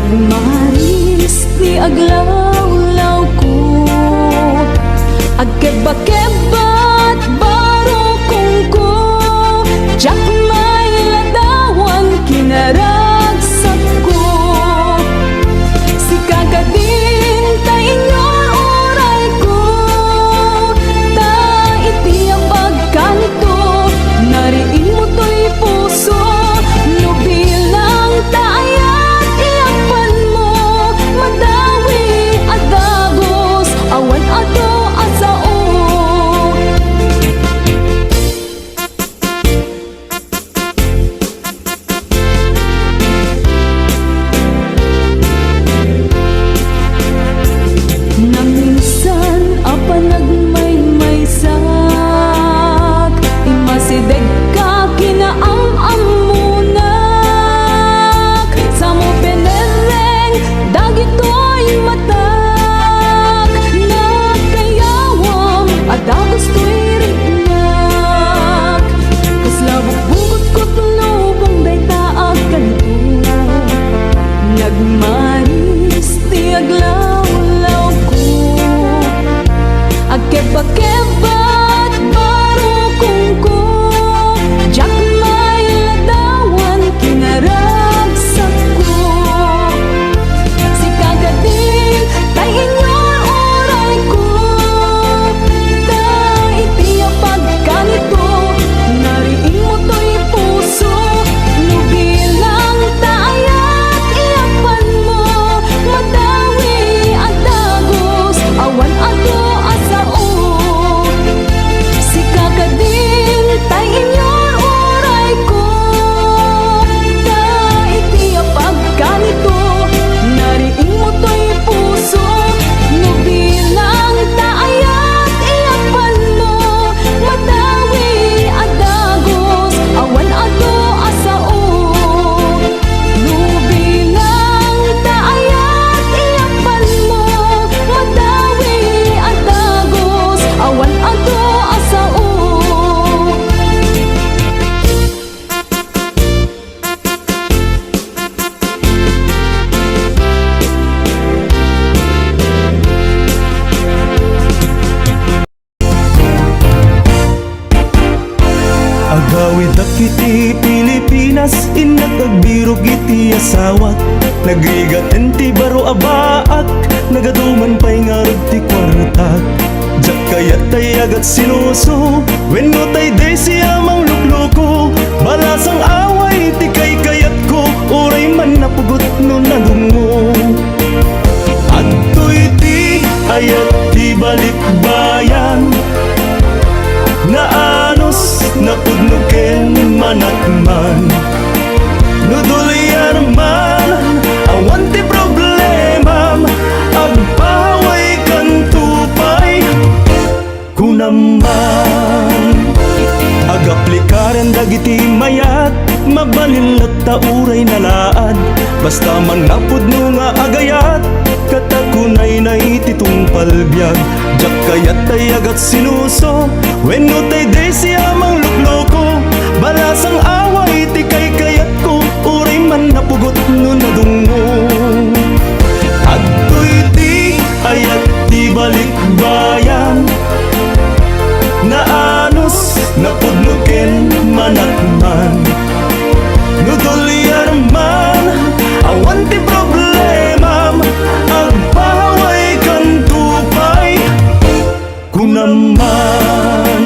Nagmaris ni aglaw-law ko, agkeba-kebat baro kong ko, jak may ladawan kinaragsak ko. Si kakading ta inyor oray ko, ta iti ang pagkanto, nariin mo to'y puso, no bilang taayat iyapan mo, madawi at dagos, awan ato asao. Naminsan apa nagmaymaysak, imasideg ka kinaam-am munak, sa mo penereng dagito'y matak, nakayawam at dagos to'y rinag, kaslabog-bugot ko't lubong day taag kanito, nagmaris ti aglaw-law ko, agkeba-kebat baro kong ko, jak may ladawan kinaragsak ko. Si kagating tay inyor oray ko, ta iti ang pagkanito, nariin mo to'y puso, no bilang taayat iyapan mo, madawi at dagos, awan ato asao. Si kakading tay inyor oray ko, ta iti ang pagkanito, nariin mo to'y puso, no bilang taayat iyapan mo, madawi at dagos, awan ato asao. No bilang taayat iyapan mo, madawi at dagos, awan ato asao. Agawid akiti Pilipinas, inagagbiro iti asawat, nagrigat enti baro abaak, nagaduman pa'y ngarag ti kwartak, jak kayat tay agat sinuso, wenno tay day siyamang lukloko, balasang away ti kay kayat ko, uray man napugot no nadungo. Adto'y ti ayat ti balikbayan, naanos napudnuken manakman, nudulyan man awan ti problemam, agpaway kan tupay kunaman. Agaplikaran dagiti mayat, mabalin at tauray nalaan, basta man napudno nga agayat, katakunay na ititong palbyag, jak kayat tay agat sinuso, wenno tay day siyamang lukloko, balasang away ti kay kayat ko, uray man napugot no nadungo. Adto'y ti ayat ti balikbayan, naanos napudnuken manakman, nudulyan man awan ti problemam, agpaway kan tupay kunaman.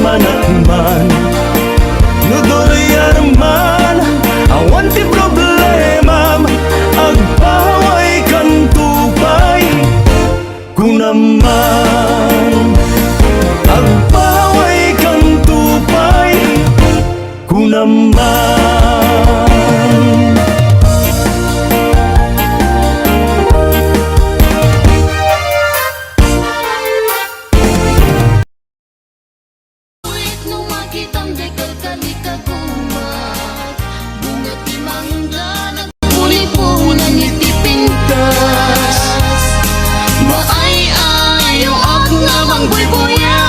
manakman Nudorya naman awan ti problema Agpaway kan tupay kunaman Agpaway kan tupay kunaman Nung makitang dekal kalikagumag Bunga ti mangga nagpuli-punan iti pintas Maay-ayo ak nga mangbuybuya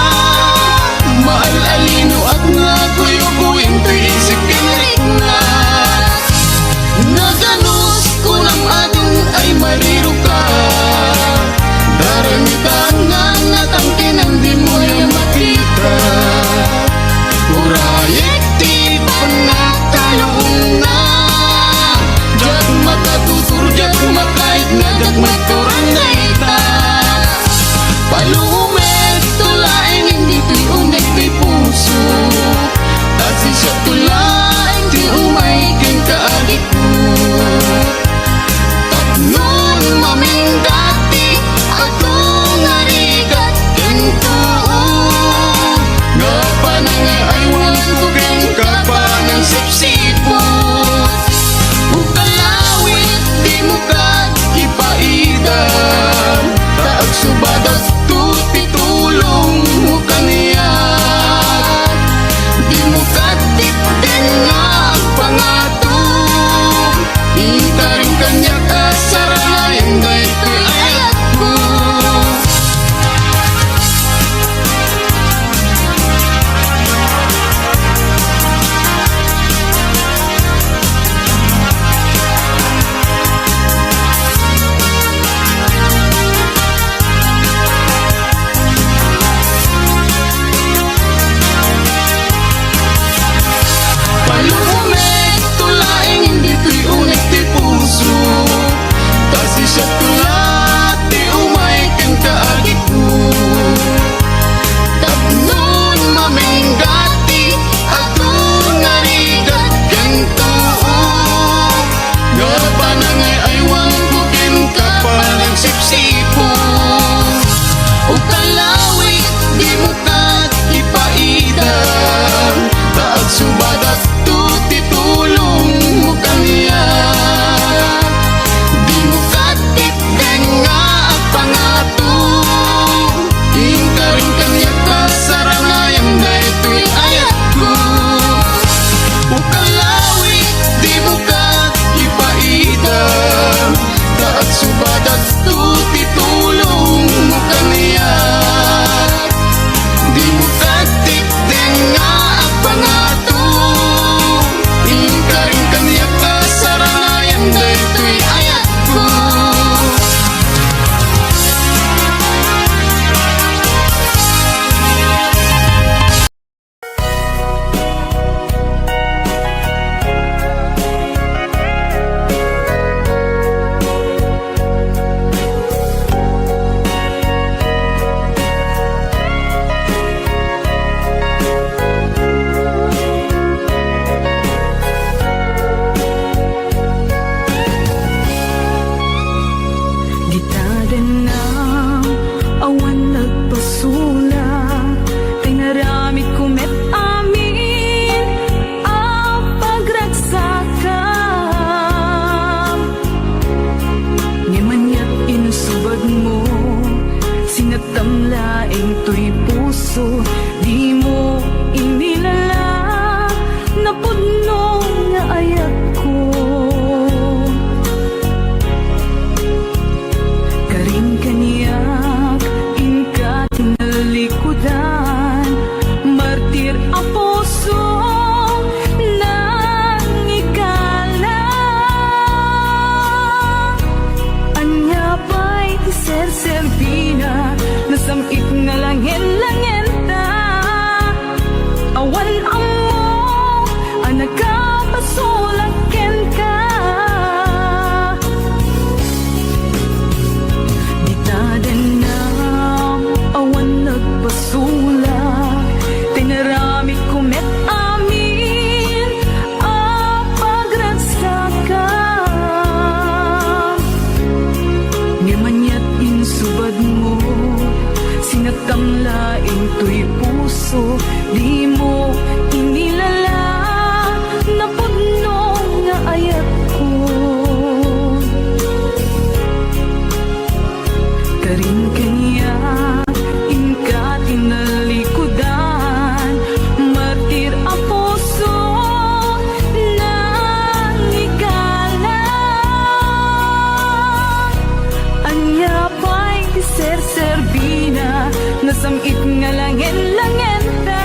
Maal-alino ak nga kuyo-kuyin to isip kinriknas Naganos kunang adong ay mariro ka Daramitan nga natangkin ang di mo yung makita Urayek ti di mo inilala na pudno nga ayat ko. Karin kanya inka tinalikudan, martir ang puso nang ikala. Anya pa'y ser-serbina, nasamit nga langin-langenta.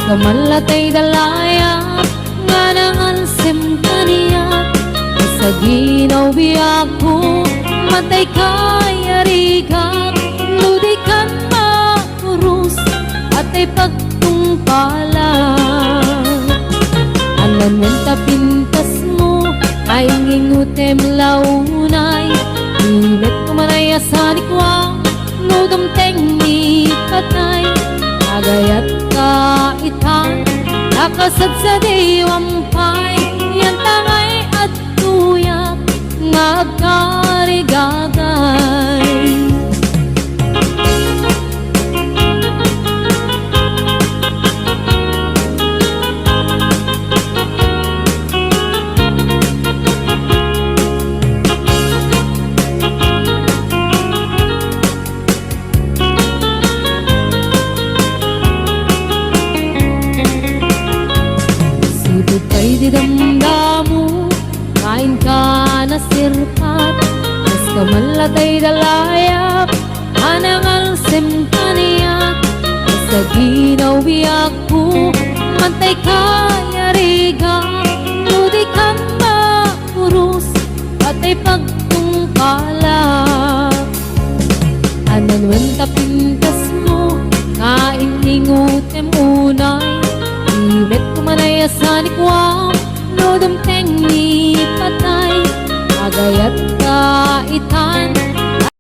Kamalatay dalaya nga nangalsim kaniya sa ginaw biyak ko matay kaya rigak ludi kan maurus at ay pagtungpala anan wenta pintas mo ay ngingutem launay init kumanaya sa likwa nudom teng ni patay agayat kaitan nakasad sa diwampay yan tangay at tuyak ngagkarigagay Sibutay di damdamu kain ka na sirpat mas kamalatay dalayap anangal sim kaniyak sa ginaw biyak ko mantay kaya riga ludi kan maurus patay pagtungkala anan wenta pintas mo kain ningutem unay Imet kumanaya sa nikwam Nodam teng ni patay Agayat kaitan